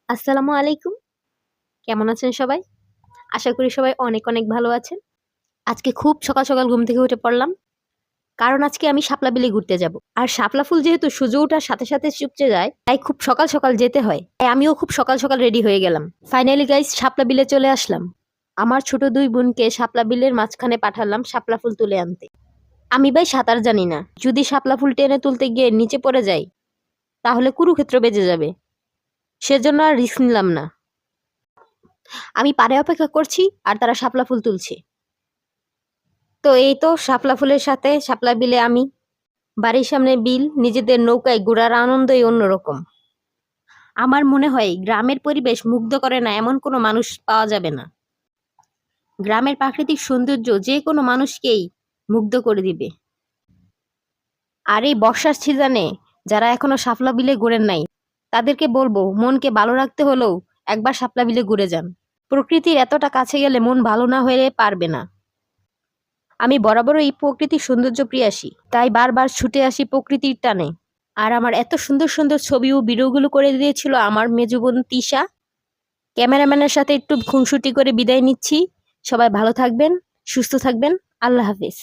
আসসালামু আলাইকুম। কেমন আছেন সবাই? আশা করি সবাই অনেক, অনেক ভালো আছেন। আজকে খুব সকাল, সকাল ঘুম থেকে উঠে পড়লাম। কারণ আজকে আমি শাপলা বিলে ঘুরতে যাব। আর শাপলা ফুল যেহেতু সূর্য ওঠার সাথে, সাথে চুপচে যায়, তাই খুব সকাল, সকাল যেতে হয়। তাই আমিও খুব সকাল, সকাল রেডি হয়ে গেলাম। ফাইনালি গাইস শাপলা বিলে চলে আসলাম। আমার ছোট ২ বোনকে শাপলা বিলের মাঝখানে পাঠালাম শাপলা ফুল তুলে আনতে। আমি ভাই সাঁতার জানি না। যদি শাপলা ফুল টেনে তুলতে গিয়ে নিচে পড়ে যাই, তাহলে কুরুক্ষেত্র বেজে যাবে। সেজন্য আর রিস্ক নিলাম না। আমি পাড়ে অপেক্ষা করছি আর তারা শাপলা ফুল তুলছে। তো এই তো শাপলা ফুলের সাথে শাপলা বিলে আমি। বাড়ির সামনে বিল, নিজেদের নৌকায় ঘোরার আনন্দই অন্যরকম। আমার মনে হয় গ্রামের পরিবেশ মুগ্ধ করে না এমন কোনো মানুষ পাওয়া যাবে না। গ্রামের প্রাকৃতিক সৌন্দর্য যে কোনো মানুষকেই মুগ্ধ করে দিবে। আর এই বর্ষার সিজনে যারা এখনো শাপলা বিলে ঘোরেন নাই, তাদেরকে বলবো মনকে ভালো রাখতে হলেও একবার শাপলা বিলে ঘুরে যান। প্রকৃতির এতটা কাছে গেলে মন ভালো না হয়ে পারবে না। আমি বরাবরই এই প্রকৃতির সৌন্দর্য প্রিয়াসী, তাই বারবার ছুটে আসি প্রকৃতির টানে। আর আমার এত সুন্দর সুন্দর ছবি ও ভিডিওগুলো করে দিয়েছিল আমার মেজো বোন তিশা। ক্যামেরাম্যানের সাথে একটু খুনসুটি করে বিদায় নিচ্ছি। সবাই ভালো থাকবেন, সুস্থ থাকবেন। আল্লাহ হাফেজ।